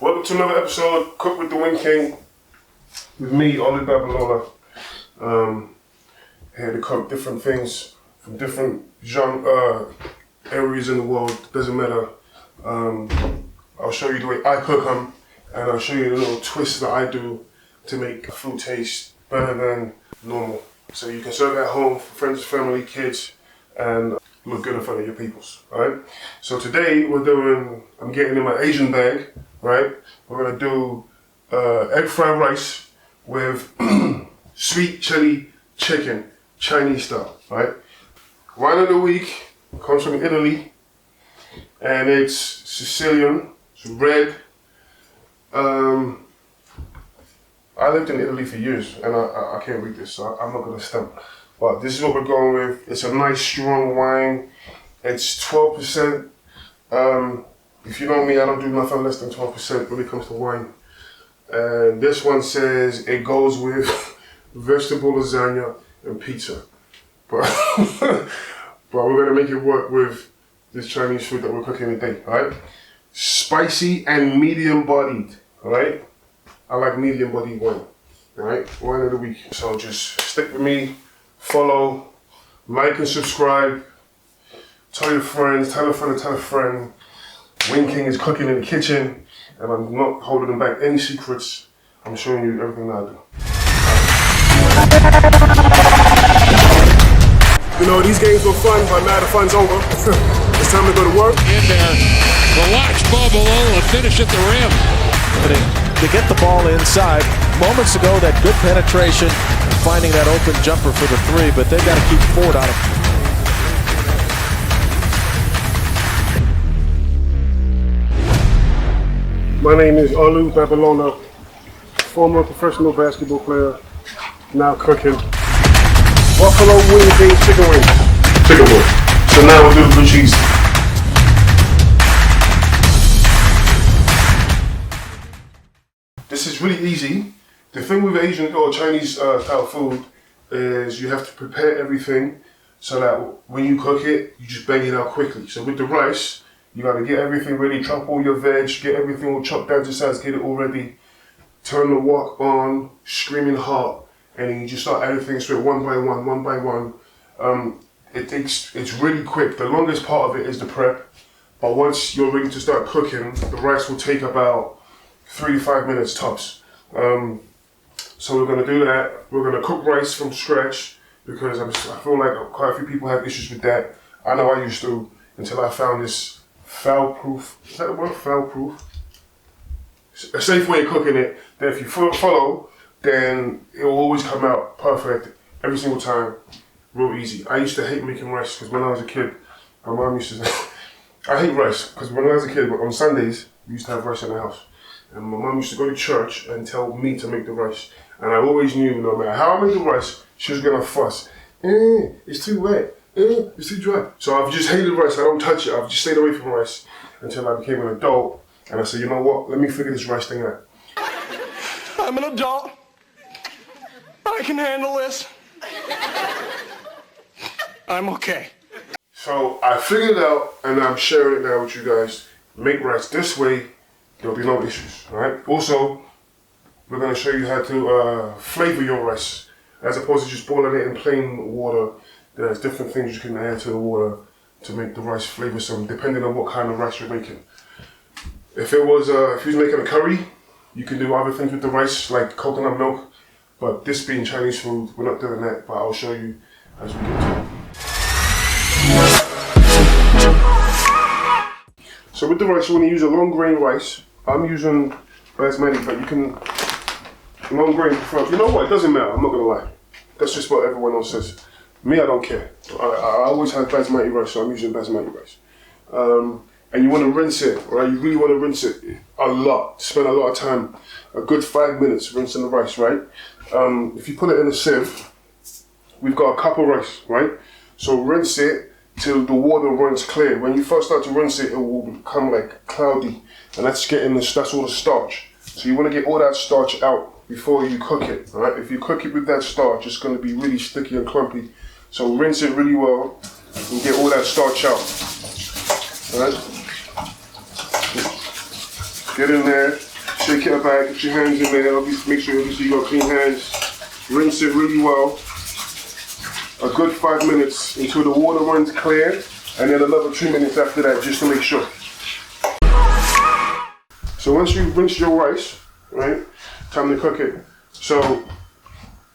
Welcome to another episode of Cook with the Wing King. With me, Oli Babalola. Here to cook different things from different areas in the world. Doesn't matter. I'll show you the way I cook them, and I'll show you the little twists that I do to make food taste better than normal. So you can serve at home for friends, family, kids, and look good in front of your peoples, alright? So today I'm getting in my Asian bag, right? We're gonna do egg fried rice with sweet chili chicken, Chinese style, right? Wine of the week comes from Italy, and it's Sicilian, it's red. I lived in Italy for years, and I can't read this, so I'm not gonna stump. But this is what we're going with. It's a nice strong wine. It's 12%. If you know me, I don't do nothing less than 12% when it comes to wine. And this one says it goes with vegetable lasagna and pizza. But we're gonna make it work with this Chinese food that we're cooking today, alright? Spicy and medium bodied, alright? I like medium bodied wine, alright? Wine of the week. So just stick with me, follow, like and subscribe, tell your friends, tell a friend to tell a friend. Wing King is cooking in the kitchen, and I'm not holding back any secrets. I'm showing you everything that I do. You know, these games were fun, but now the fun's over. It's time to go to work. In there, relax ball below and finish at the rim. To get the ball inside, moments ago that good penetration, finding that open jumper for the three, but they've got to keep Ford on him. My name is Olu Babalola, former professional basketball player, now cooking Buffalo Wing King chicken wings. Chicken wings. So now we'll do the blue cheese. This is really easy. The thing with Asian or Chinese style food is you have to prepare everything so that when you cook it, you just bang it out quickly. So with the rice, you gotta get everything ready, chop all your veg, get everything all chopped down to size, get it all ready, turn the wok on, screaming hot, and then you just start adding things to it one by one. It's really quick. The longest part of it is the prep, but once you're ready to start cooking, the rice will take about 3 to 5 minutes tops. So we're gonna do that. We're gonna cook rice from scratch because I feel like quite a few people have issues with that. I know I used to until I found this foul-proof, is that the word, foul-proof? A safe way of cooking it that if you follow, then it will always come out perfect every single time, real easy. I used to hate making rice because when I was a kid, my mom used to say, I hate rice because when I was a kid, on Sundays, we used to have rice in the house. And my mom used to go to church and tell me to make the rice. And I always knew, no matter how I made the rice, she was gonna fuss. It's too wet. It's too dry. So I've just hated rice. I don't touch it. I've just stayed away from rice until I became an adult. And I said, you know what? Let me figure this rice thing out. I'm an adult. I can handle this. I'm okay. So I figured it out, and I'm sharing it now with you guys. Make rice this way. There'll be no issues, alright? Also, we're going to show you how to flavor your rice. As opposed to just boiling it in plain water, there's different things you can add to the water to make the rice flavorsome, depending on what kind of rice you're making. If you was making a curry, you can do other things with the rice, like coconut milk. But this being Chinese food, we're not doing that, but I'll show you as we get to it. So with the rice, you want to use a long grain rice. I'm using basmati, but you can long grain prefer. You know what? It doesn't matter. I'm not gonna lie. That's just what everyone else says. Me, I don't care. I always have basmati rice, so I'm using basmati rice. And you want to rinse it, right? You really want to rinse it a lot. Spend a lot of time, a good 5 minutes rinsing the rice, right? If you put it in a sieve, we've got a cup of rice, right? So rinse it till the water runs clear. When you first start to rinse it, it will become like cloudy, and that's all the starch. So you want to get all that starch out before you cook it, right? If you cook it with that starch, it's going to be really sticky and clumpy. So rinse it really well and get all that starch out, all right? Get in there, Shake it about, get your hands in there, make sure obviously you got clean hands. Rinse it really well. A good 5 minutes until the water runs clear, and then another 2 minutes after that just to make sure. So once you've rinsed your rice, right, time to cook it. So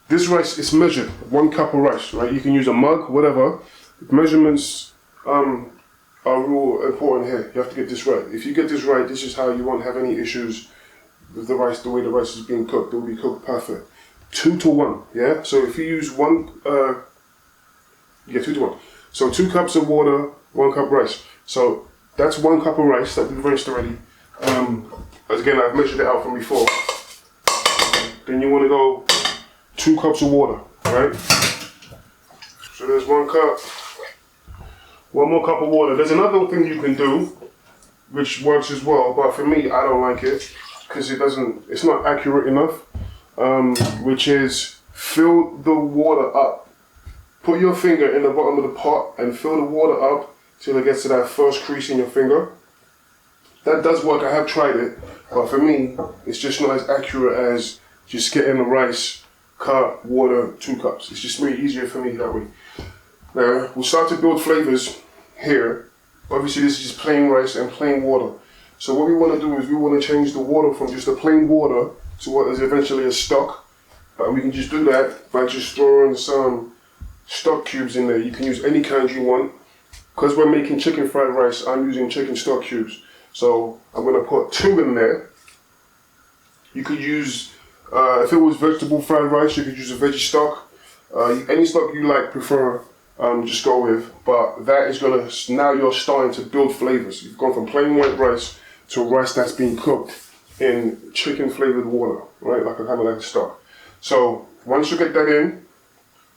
this rice is measured, 1 cup of rice, right? You can use a mug, whatever. Measurements are real important here. You have to get this right. If you get this right, this is how you won't have any issues with the rice, the way the rice is being cooked. It will be cooked perfect. 2 to 1, yeah? So if you use 2 to 1. So 2 cups of water, 1 cup rice. So that's 1 cup of rice that we've rinsed already. Again, I've measured it out from before. Then you want to go 2 cups of water, right? So there's 1 cup. 1 more cup of water. There's another thing you can do, which works as well, but for me, I don't like it because it's not accurate enough. Which is fill the water up. Put your finger in the bottom of the pot and fill the water up till it gets to that first crease in your finger. That does work, I have tried it, but for me, it's just not as accurate as just getting the rice, cut, water, 2 cups. It's just really easier for me that way. Now, we'll start to build flavors here. Obviously, this is just plain rice and plain water. So what we want to do is we want to change the water from just a plain water to what is eventually a stock. But we can just do that by just throwing some stock cubes in there. You can use any kind you want. Because we're making chicken fried rice, I'm using chicken stock cubes. So I'm going to put 2 in there. You could use, if it was vegetable fried rice, you could use a veggie stock. Any stock you like, prefer, just go with. But that is going to, now you're starting to build flavors. You've gone from plain white rice to rice that's being cooked in chicken flavored water, right? Like a kind of like a stock. So once you get that in,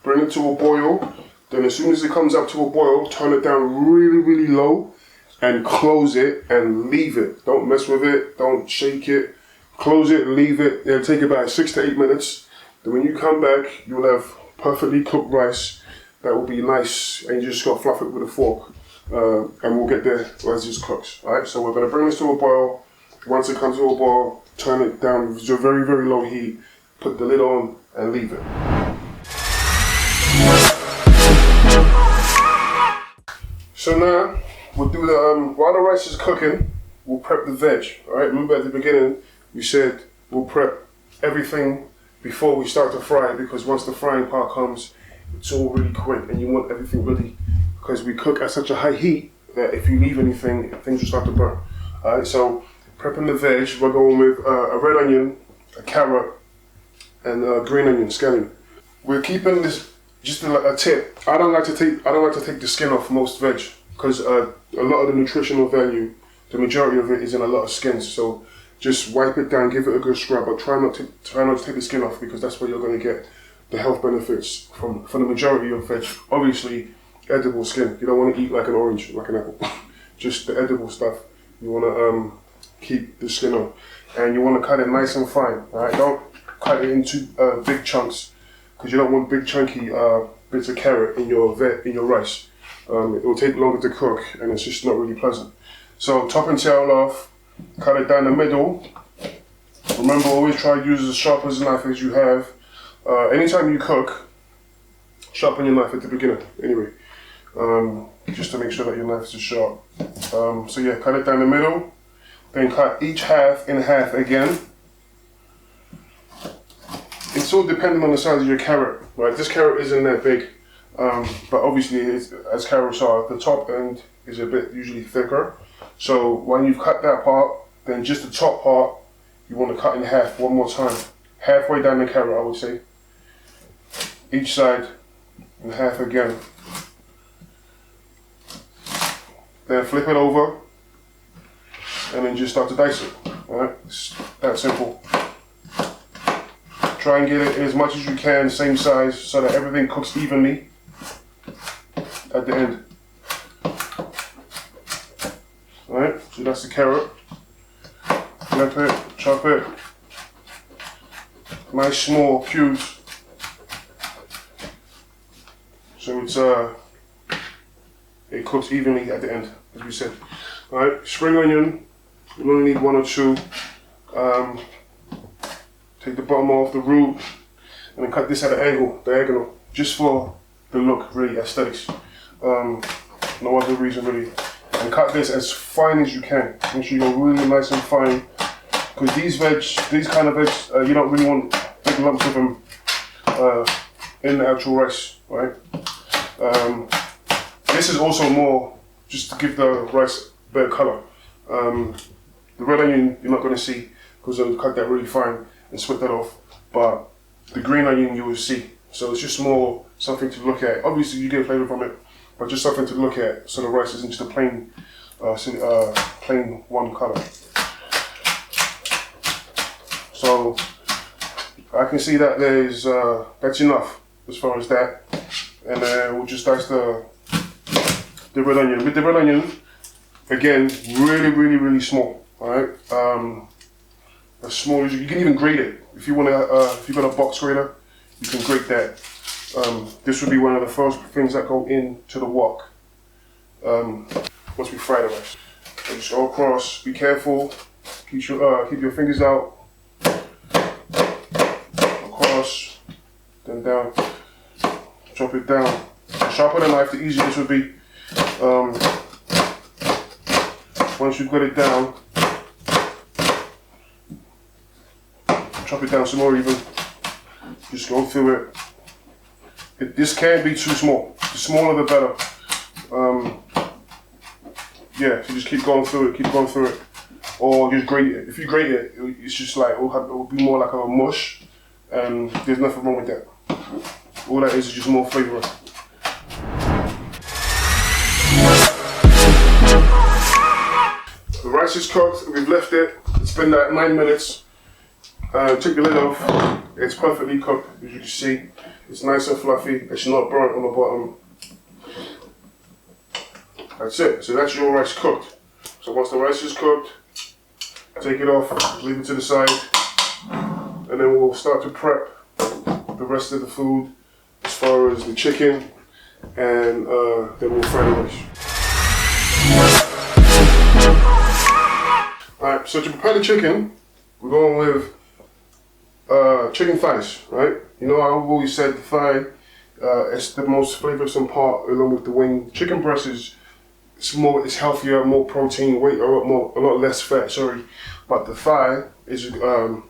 bring it to a boil. Then as soon as it comes up to a boil, turn it down really, really low and close it and leave it. Don't mess with it, don't shake it. Close it, leave it. It'll take about 6 to 8 minutes. Then when you come back, you'll have perfectly cooked rice that will be nice, and you just got to fluff it with a fork. And we'll get there as this cooks. Alright, so we're going to bring this to a boil. Once it comes to a boil, turn it down to a very, very low heat, put the lid on and leave it. So now, we'll do the, while the rice is cooking, we'll prep the veg. Alright, remember at the beginning, we said we'll prep everything before we start to fry, because once the frying part comes, it's all really quick and you want everything ready. Because we cook at such a high heat that if you leave anything, things will start to burn. Alright, so prepping the veg, we're going with a red onion, a carrot, and a green onion, scallion. We're keeping this, just a tip. I don't like to take the skin off most veg, because a lot of the nutritional value, the majority of it is in a lot of skins. So just wipe it down, give it a good scrub, but try not to take the skin off, because that's where you're going to get the health benefits from the majority of veg. Obviously, edible skin. You don't want to eat like an orange, like an apple. Just the edible stuff. You want to keep the skin on, and you want to cut it nice and fine. Alright, don't cut it into big chunks, because you don't want big chunky bits of carrot in your rice. It will take longer to cook, and it's just not really pleasant. So top and tail off, cut it down the middle. Remember, always try to use as sharp as a knife as you have. Anytime you cook, sharpen your knife at the beginning. Anyway, just to make sure that your knife is sharp. So yeah, cut it down the middle. Then cut each half in half again. It's all dependent on the size of your carrot, right? This carrot isn't that big, but obviously, as carrots are, the top end is a bit usually thicker. So when you've cut that part, then just the top part, you want to cut in half 1 more time. Halfway down the carrot, I would say. Each side in half again. Then flip it over, and then just start to dice it. Alright, it's that simple. Try and get it as much as you can, same size, so that everything cooks evenly at the end. Alright, so that's the carrot. Flip it, chop it. Nice small cubes. So it cooks evenly at the end, as we said. Alright, spring onion, you only need 1 or 2. Take the bottom off the root, and then cut this at an angle, diagonal, just for the look, really, aesthetics. No other reason really. And cut this as fine as you can. Make sure you go really nice and fine, because these kind of veg, you don't really want big lumps of them in the actual rice, right? This is also more just to give the rice better color. The red onion you're not going to see because I'll cut that really fine and split that off, but the green onion you will see. So it's just more something to look at. Obviously you get flavor from it, but just something to look at so the rice isn't just a plain, plain one color. So I can see that there's that's enough as far as that, and then we'll just dice the red onion. With the red onion, again, really small. All right, as small as you can even grate it. If you want to, if you've got a box grater, you can grate that. This would be one of the first things that go into the wok once we fry the rice. So just go across. Be careful. Keep your fingers out. Across, then down. Chop it down. The sharper the knife, the easier this would be. Once you've got it down, chop it down some more even. Just go through it. This can't be too small. The smaller the better. Yeah, so just keep going through it, or just grate it. If you grate it, it's just like, it will be more like a mush, and there's nothing wrong with that. All that is just more flavor. The rice is cooked, we've left it. It's been like 9 minutes. Take the lid off. It's perfectly cooked, as you can see. It's nice and fluffy. It's not burnt on the bottom. That's it. So that's your rice cooked. So once the rice is cooked, take it off, leave it to the side, and then we'll start to prep the rest of the food as far as the chicken, and then we'll fry the rice. Alright, so to prepare the chicken, we're going with chicken thighs, right? You know, I've always said the thigh is the most flavorsome part along with the wing. Chicken breast is it's healthier, more protein, weight a lot less fat, sorry. But the thigh is a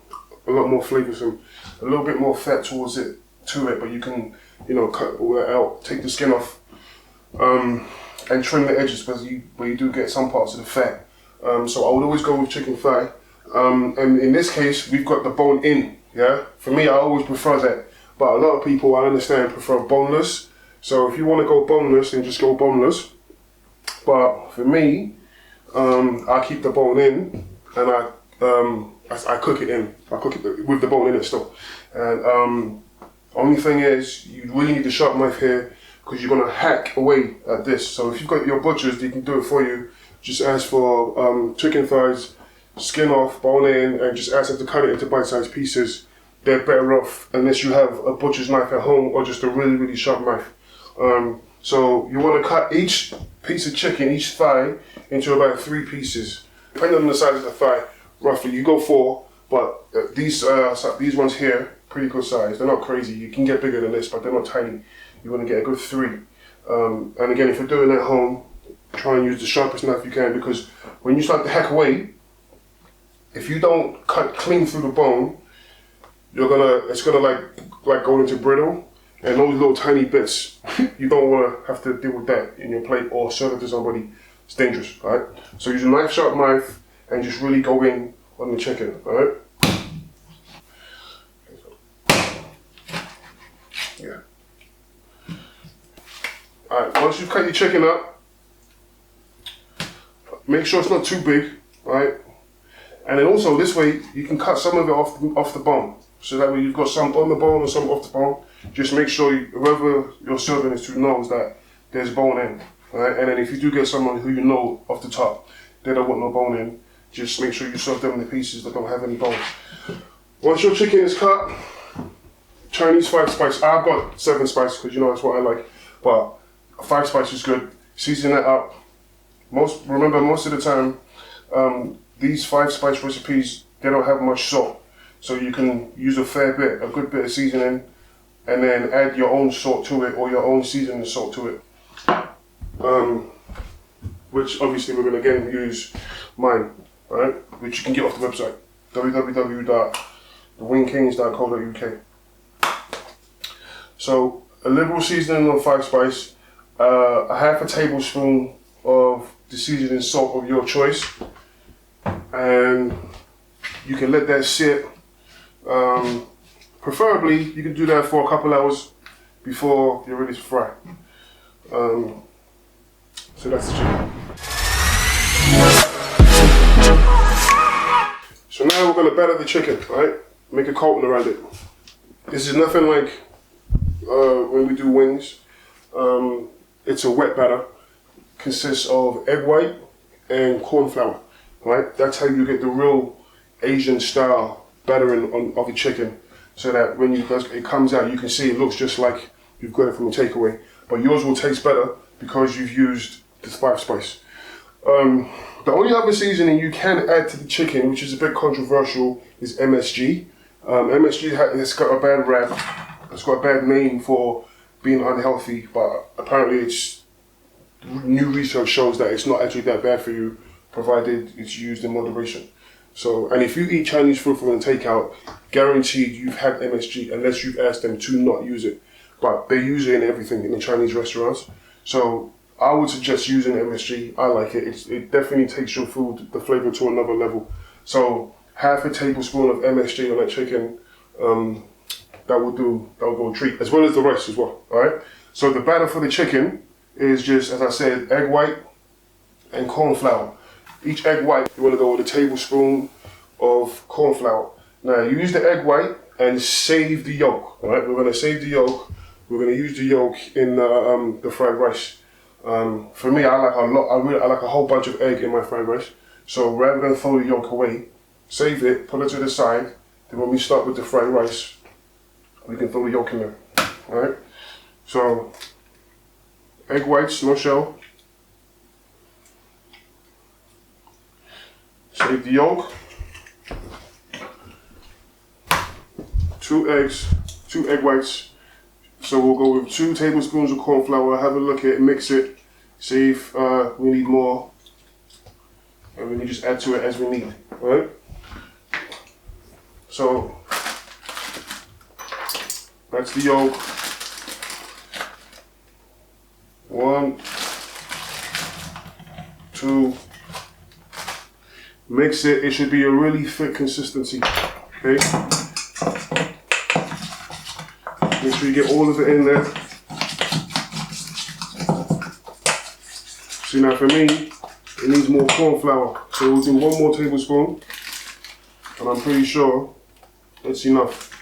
lot more flavorsome, a little bit more fat towards it, but you can, you know, cut all that out, take the skin off, and trim the edges, but you do get some parts of the fat. So I would always go with chicken thigh. And in this case, we've got the bone in, yeah? For me, I always prefer that. But a lot of people, I understand, prefer boneless. So if you want to go boneless, then just go boneless. But for me, I keep the bone in, and I cook it in. I cook it with the bone in it still. And only thing is, you really need the sharp knife here, because you're going to hack away at this. So if you've got your butchers, they can do it for you. Just ask for chicken thighs, skin off, bone in, and just ask them to cut it into bite-sized pieces. They're better off unless you have a butcher's knife at home or just a really sharp knife. So you want to cut each piece of chicken, each thigh, into about 3 pieces. Depending on the size of the thigh, roughly, you go 4, but these ones here, pretty good size. They're not crazy. You can get bigger than this, but they're not tiny. You want to get a good 3. And again, if you're doing it at home, try and use the sharpest knife you can, because when you start to hack away, if you don't cut clean through the bone, it's gonna like go into brittle, and those little tiny bits, you don't want to have to deal with that in your plate or serve it to somebody. It's dangerous, right? So use a sharp knife and just really go in on the chicken, alright? Yeah. Alright, once you've cut your chicken up, make sure it's not too big, right? And then also this way, you can cut some of it off the bone. So that way you've got some on the bone and some off the bone. Just make sure whoever you're serving it to knows that there's bone in, right? And then if you do get someone who you know off the top, they don't want no bone in, just make sure you serve them in the pieces that don't have any bone. Once your chicken is cut, Chinese 5 spice. I've got 7 spice because you know that's what I like, but 5 spice is good. Season that up. Most of the time, these 5 spice recipes, they don't have much salt. So you can use a fair bit, a good bit of seasoning, and then add your own salt to it or your own seasoning salt to it. Which obviously we're going to again use mine, right? Which you can get off the website, www.thewingkings.co.uk. So a liberal seasoning of 5 spice, a half a tablespoon of the seasoning salt of your choice, and you can let that sit. Preferably, you can do that for a couple hours before you're ready to fry. So that's the chicken. So now we're going to batter the chicken, right? Make a coating around it. This is nothing like when we do wings. It's a wet batter. Consists of egg white and corn flour, right? That's how you get the real Asian style battering of the chicken, so that when it comes out, you can see it looks just like you've got it from a takeaway. But yours will taste better because you've used the 5 spice. The only other seasoning you can add to the chicken, which is a bit controversial, is MSG. MSG has got a bad rap. It's got a bad name for being unhealthy, but apparently new research shows that it's not actually that bad for you, provided it's used in moderation. So, and if you eat Chinese food from a takeout, guaranteed you've had MSG unless you've asked them to not use it. But they use it in everything in the Chinese restaurants. So I would suggest using MSG. I like it. It definitely takes your food, the flavor, to another level. So half a tablespoon of MSG on that chicken, that will go a treat, as well as the rice as well. All right. So the batter for the chicken is just, as I said, egg white and corn flour. Each egg white, you want to go with a tablespoon of corn flour. Now you use the egg white and save the yolk. All right. We're going to save the yolk. We're going to use the yolk in the fried rice. For me, I like a lot. I like a whole bunch of egg in my fried rice. So rather than throw the yolk away, save it, put it to the side. Then when we start with the fried rice, we can throw the yolk in there. All right. So egg whites, no shell. Save the yolk. 2 eggs, 2 egg whites. So we'll go with 2 tablespoons of corn flour, have a look at it, mix it, see if we need more, and we can just add to it as we need, right? So that's the yolk. 1, 2, mix it. It should be a really thick consistency, okay? Make sure you get all of it in there. See, now for me, it needs more corn flour. So we'll do 1 more tablespoon, and I'm pretty sure it's enough.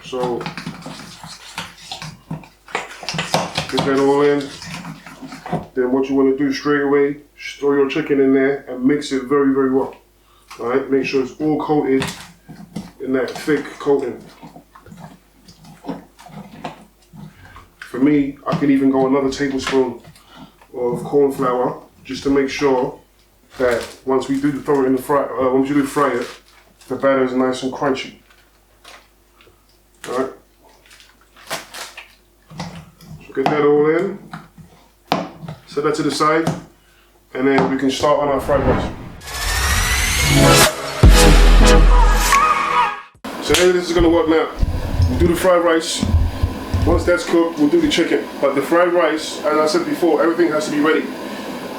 So get that all in. Then what you want to do straight away, just throw your chicken in there and mix it very, very well. All right, make sure it's all coated in that thick coating. For me, I could even go another tablespoon of corn flour just to make sure that once we do throw it in the once you do fry it, the batter is nice and crunchy. All right. So get that all in. Set that to the side, and then we can start on our fried rice. So here this is gonna work now. We'll do the fried rice. Once that's cooked, we'll do the chicken. But the fried rice, as I said before, everything has to be ready.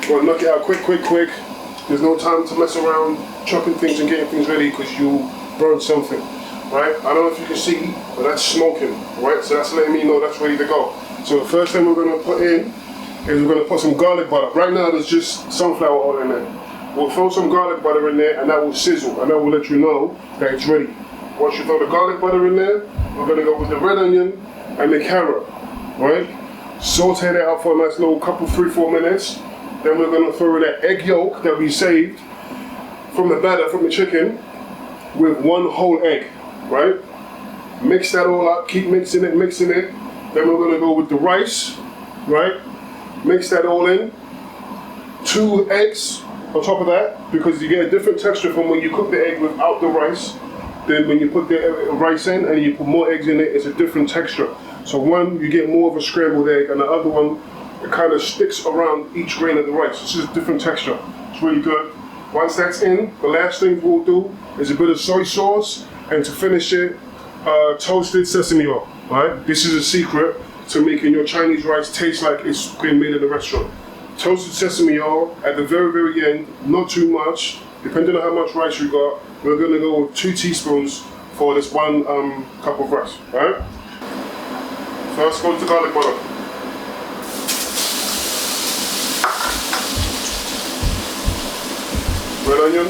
We'll knock it out quick, quick, quick. There's no time to mess around chopping things and getting things ready because you'll burn something, right? I don't know if you can see, but that's smoking, right? So that's letting me know that's ready to go. So the first thing we're gonna put in is we're gonna put some garlic butter. Right now there's just sunflower oil in there. We'll throw some garlic butter in there and that will sizzle and that will let you know that it's ready. Once you throw the garlic butter in there, we're gonna go with the red onion and the carrot, right? Saute that out for a nice little couple, 3-4 minutes. Then we're gonna throw in that egg yolk that we saved from the batter from the chicken with 1 whole egg, right? Mix that all up, keep mixing it, mixing it. Then we're gonna go with the rice, right? Mix that all in. 2 eggs, on top of that because you get a different texture from when you cook the egg without the rice. Then when you put the rice in and you put more eggs in it, it's a different texture. So one, you get more of a scrambled egg, and the other one, it kind of sticks around each grain of the rice. It's just a different texture. It's really good. Once that's in, the last thing we'll do is a bit of soy sauce, and to finish it, toasted sesame oil. Right? This is a secret to making your Chinese rice taste like it's been made in a restaurant. Toasted sesame oil at the very, very end, not too much. Depending on how much rice you got, we're gonna go with 2 teaspoons for this 1 cup of rice. Right? First, go to garlic butter. Red onion.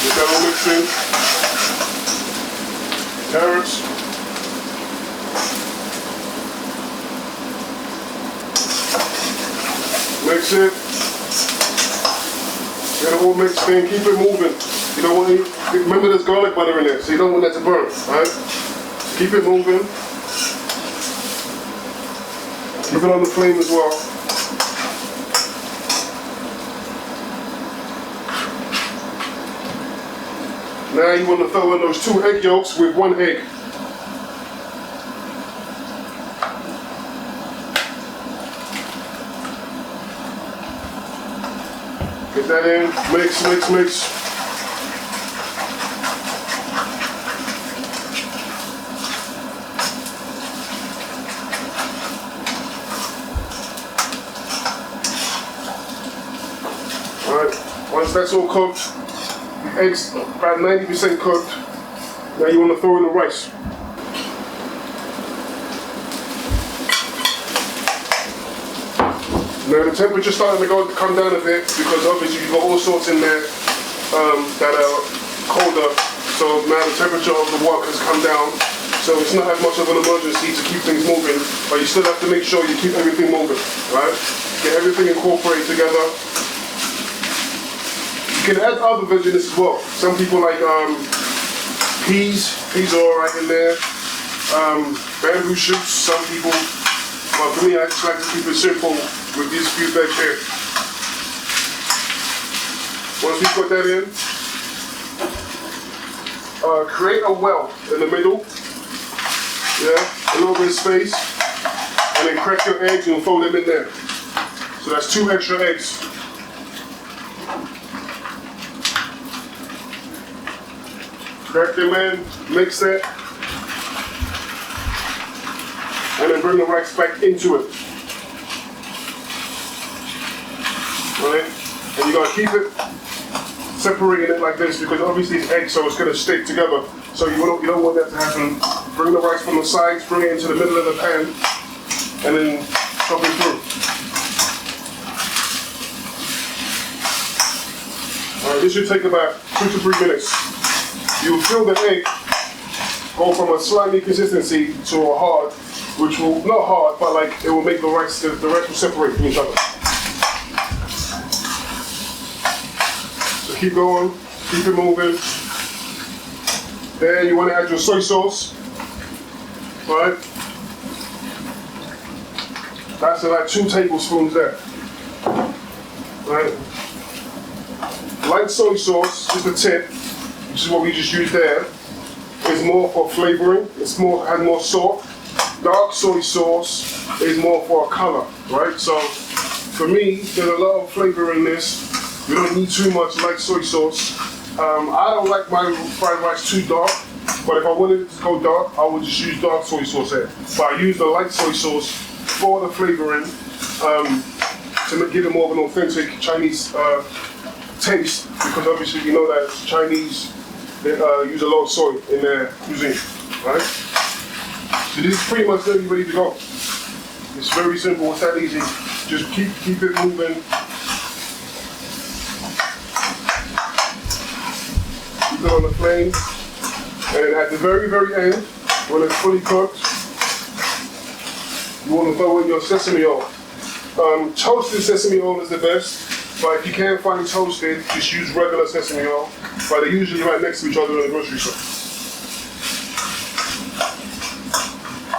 Get that all mixed in. Carrots. Mix it. Get it all mixed in. Keep it moving. You don't want to, remember there's garlic butter in there, so you don't want that to burn, right? Keep it moving. Keep it on the flame as well. Now you want to throw in those 2 egg yolks with 1 egg. Get that in, mix, mix, mix. Alright, once that's all cooked, the eggs about 90% cooked, now you want to throw in the rice. Now the temperature's starting to come down a bit because obviously you've got all sorts in there that are colder. So now the temperature of the wok has come down. So it's not as much of an emergency to keep things moving, but you still have to make sure you keep everything moving, right? Get everything incorporated together. You can add other veggies as well. Some people like peas. Peas are alright in there. Bamboo shoots, some people. But for me, I just like to keep it simple with these few veg here. Once we put that in, create a well in the middle. Yeah, a little bit of space. And then crack your eggs and throw them in there. So that's 2 extra eggs. Crack them in, mix it. And then bring the rice back into it. Right? And you gotta keep it separating it like this because obviously it's egg, so it's gonna stick together. So you don't want that to happen. Bring the rice from the sides, bring it into the middle of the pan, and then chop it through. Alright, this should take about 2 to 3 minutes. You'll feel the egg go from a slimy consistency to a hard, which will, not hard, but like it will make the rice will separate from each other. So keep going, keep it moving. Then you want to add your soy sauce, right? That's like 2 tablespoons there, right? Light soy sauce, just a tip, which is what we just used there, is more for flavoring. It's more, has more salt. Dark soy sauce is more for a color, right? So for me, there's a lot of flavor in this. You don't need too much light soy sauce. I don't like my fried rice too dark, but if I wanted it to go dark, I would just use dark soy sauce here. But I use the light soy sauce for the flavoring to give it more of an authentic Chinese taste, because obviously you know that Chinese, they use a lot of soy in their cuisine, right? So this is pretty much ready to go. It's very simple, it's that easy. Just keep it moving. Keep it on the flame. And at the very, very end, when it's fully cooked, you want to throw in your sesame oil. Toasted sesame oil is the best, but if you can't find toasted, just use regular sesame oil. But they're usually right next to each other in the grocery store.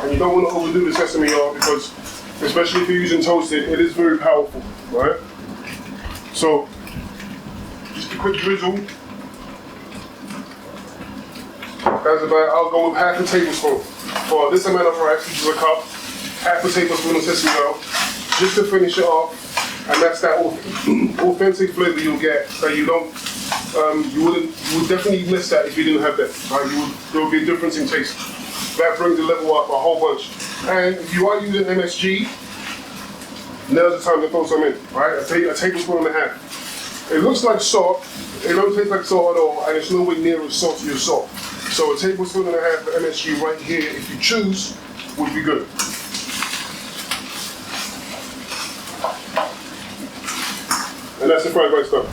And you don't want to overdo the sesame oil because, especially if you're using toasted, it is very powerful, right? So, just a quick drizzle. That's about, I'll go with half a tablespoon. For this amount of rice, which is a cup, half a tablespoon of sesame oil, just to finish it off. And that's that authentic flavor you'll get that you don't, you would definitely miss that if you didn't have that, right? There would be a difference in taste. That brings the level up a whole bunch. And if you are using MSG, now's the time to throw some in, right? A tablespoon and a half. It looks like salt, it don't taste like salt at all, and it's nowhere near as salty as salt. So a tablespoon and a half of MSG right here, if you choose, would be good. And that's the fried rice done.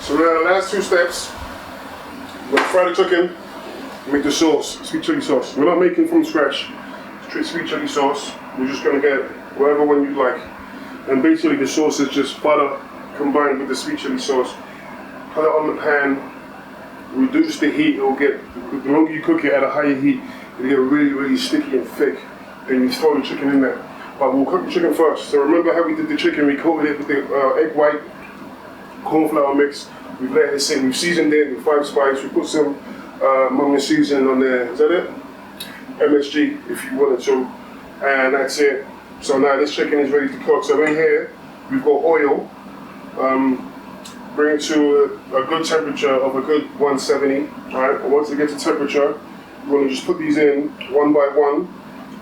So now the last two steps, we're gonna fry the chicken, make the sauce, sweet chili sauce. We're not making from scratch, straight sweet chili sauce. We're just gonna get whatever one you like. And basically the sauce is just butter combined with the sweet chili sauce. Put it on the pan, reduce the heat, it'll get, the longer you cook it at a higher heat, it'll get really, really sticky and thick. Then you throw the chicken in there. But we'll cook the chicken first. So remember how we did the chicken, we coated it with the egg white, corn flour mix. We've let it sit, we've seasoned it with 5 spices. We put some mummy seasoning on there. Is that it? MSG, if you wanted to. And that's it. So now this chicken is ready to cook. So in here, we've got oil. Bring it to a good temperature of a good 170. Right? And once it gets to temperature, we're going to just put these in one by one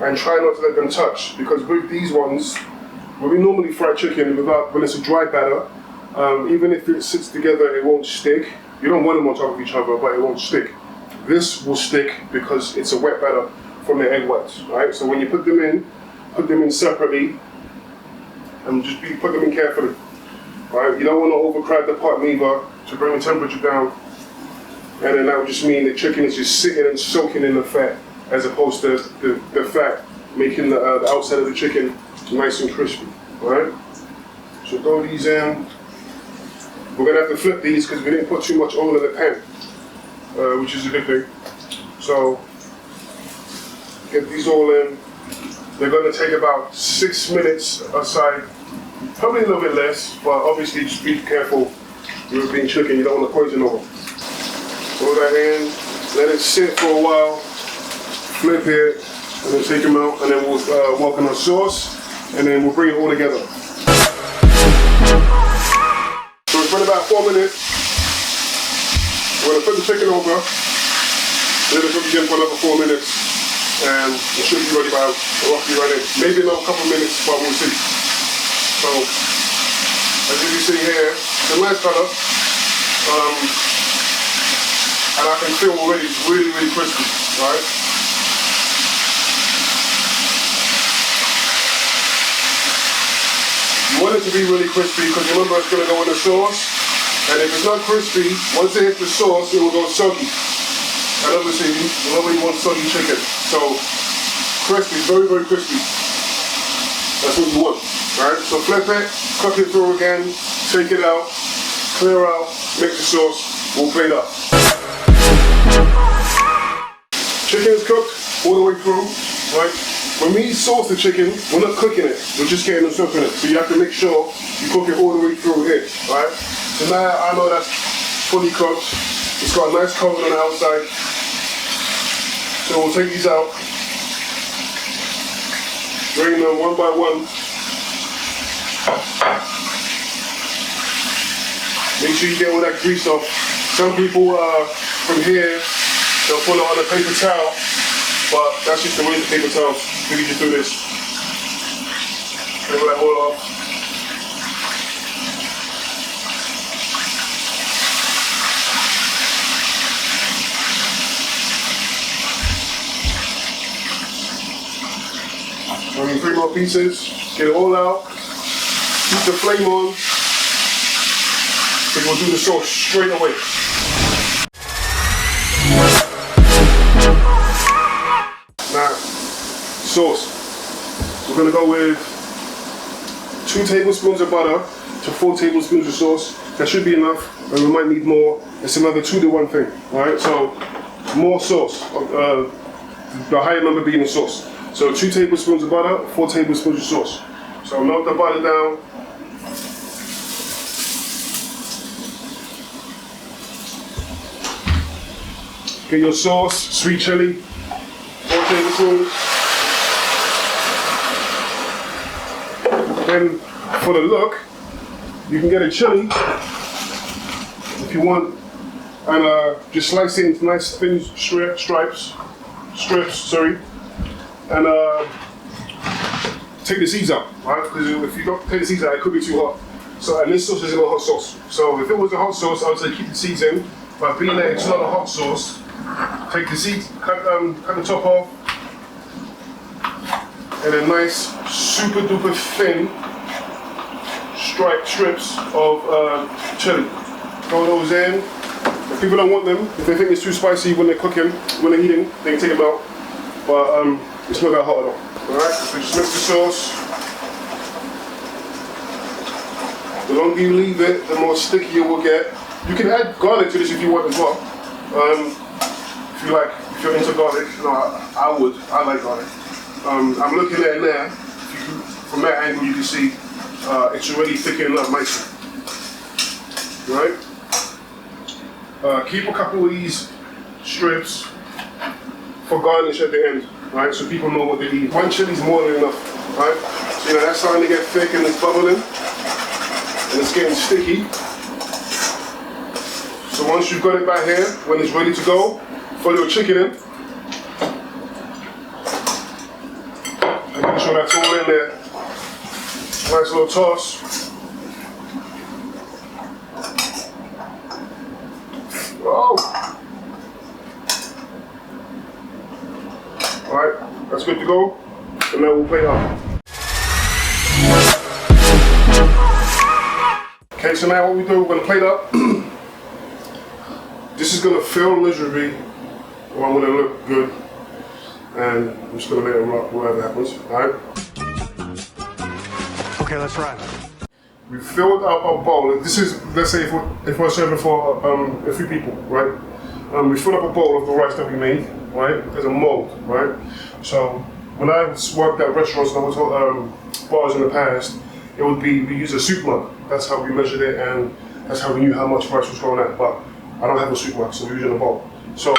and try not to let them touch. Because with these ones, when we normally fry chicken when it's a dry batter, even if it sits together, it won't stick. You don't want them on top of each other, but it won't stick. This will stick because it's a wet batter from the egg whites, right? So when you put them in separately, and just put them in carefully, right? You don't want to overcrowd the pot neither to bring the temperature down, and then that would just mean the chicken is just sitting and soaking in the fat, as opposed to the fat making the outside of the chicken nice and crispy, right? So throw these in. We're gonna have to flip these because we didn't put too much oil in the pan, which is a good thing. So get these all in. They're gonna take about 6 minutes aside, probably a little bit less, but obviously just be careful. European chicken, you don't want to poison over. Throw that in, let it sit for a while, flip it, and then take them out, and then we'll work on our sauce, and then we'll bring it all together. So it's been about 4 minutes. We're gonna put the chicken over, let it cook again for another 4 minutes, and it should be ready by roughly right in. Maybe another couple minutes, but we'll see. So, as you can see here, it's a nice color, and I can feel already it's really, really crispy, right? You want it to be really crispy because remember it's going to go in the sauce, and if it's not crispy, once it hits the sauce, it will go soggy. And obviously, nobody wants soggy chicken. So, crispy, very, very crispy. That's what you want, right? So flip it, cook it through again, take it out, clear out, make the sauce, we'll plate up. Chicken is cooked all the way through, right? When we sauce the chicken, we're not cooking it, we're just getting the soup in it. So you have to make sure you cook it all the way through here, right? So now I know that's fully cooked. It's got a nice coating on the outside. So we'll take these out, bring them one by one. Make sure you get all that grease off. Some people from here, they'll put it on a paper towel, but that's just the way the paper towels. We can just do this. Take all that oil off. I mean, 3 more pieces. Get it all out. Keep the flame on. So we'll do the sauce straight away. Now, sauce. We're gonna go with 2 tablespoons of butter to 4 tablespoons of sauce. That should be enough, and we might need more. It's another 2 to 1 thing, all right? So more sauce, the higher number being the sauce. So 2 tablespoons of butter, 4 tablespoons of sauce. So melt the butter down. Get your sauce, sweet chili, 4 tablespoons. Then for the look, you can get a chili if you want, and just slice it into nice thin strips, and take the seeds out, right? Because if you don't take the seeds out, it could be too hot. So, and this sauce is a hot sauce. So if it was a hot sauce, I would say keep the seeds in. But being that it's not a hot sauce, take the seeds, cut the top off, and a nice super duper thin strips of chili. Throw those in. If people don't want them, if they think it's too spicy when they're cooking, when they're eating, they can take them out. But it's not that hot at all. Alright, so just mix the sauce. The longer you leave it, the more sticky it will get. You can add garlic to this if you want as well. If you're into garlic, no, I would. I like garlic. I'm looking at it now. From that angle, you can see it's already thickening up nicely. Right? Keep a couple of these strips for garnish at the end, right? So people know what they eat. 1 chili is more than enough, right? So that's starting to get thick and it's bubbling and it's getting sticky. So once you've got it back here, when it's ready to go, throw your chicken in. And make sure that's all in there. Nice little toss. Oh! Alright, that's good to go. And now we'll plate up. Okay, so now what we do, we're going to plate up. This is going to fill miserably, or I'm going to look good. And I'm just going to let it rock, whatever happens. Alright? Okay, let's ride. We filled up our bowl. This is, let's say, if we're serving for a few people, right? We filled up a bowl of the rice that we made, right? There's a mold, right? So when I worked at restaurants and hotel bars in the past, it would be, we use a soup mug. That's how we measured it, and that's how we knew how much rice was going at. But I don't have a soup mug, so we're using a bowl. So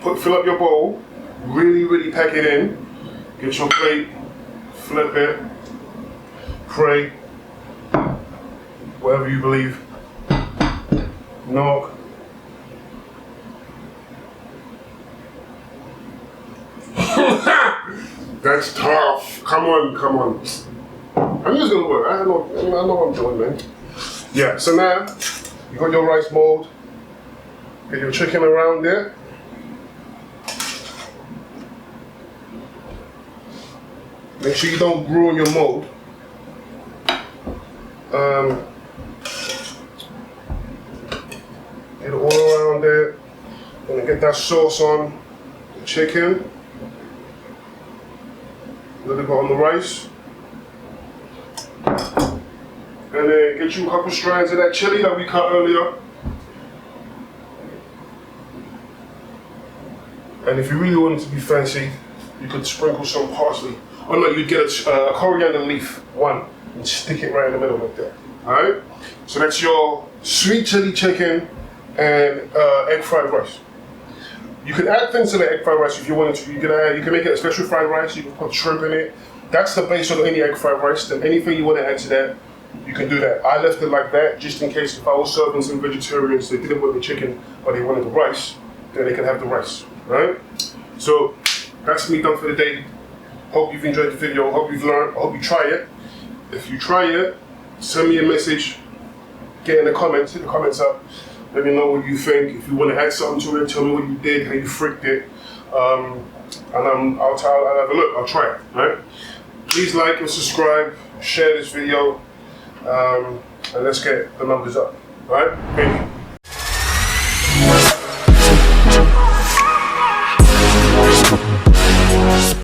fill up your bowl, really pack it in. Get your plate, flip it, pray. Whatever you believe. Knock. That's tough. Come on. I'm just gonna work. I know what I'm doing, man. Yeah, so now you got your rice mold. Get your chicken around there. Make sure you don't ruin your mold. Get it all around there. Gonna get that sauce on the chicken. A little bit on the rice. And then get you a couple strands of that chili that we cut earlier. And if you really want it to be fancy, you could sprinkle some parsley. Oh no, you'd get a coriander leaf, one, and stick it right in the middle like that. Alright? So that's your sweet chili chicken and egg fried rice. You can add things to the egg fried rice if you wanted to. You can make it a special fried rice, you can put shrimp in it. That's the base of any egg fried rice. Then anything you want to add to that, you can do that. I left it like that just in case if I was serving some vegetarians, they didn't want the chicken, but they wanted the rice, then they can have the rice, right? So that's me done for the day. Hope you've enjoyed the video, hope you've learned, I hope you try it. If you try it, send me a message, get in the comments, hit the comments up. Let me know what you think. If you want to add something to it, tell me what you did, how you fricked it. And I'll have a look, I'll try it, right? Please like and subscribe, share this video, and let's get the numbers up, right? Thank you.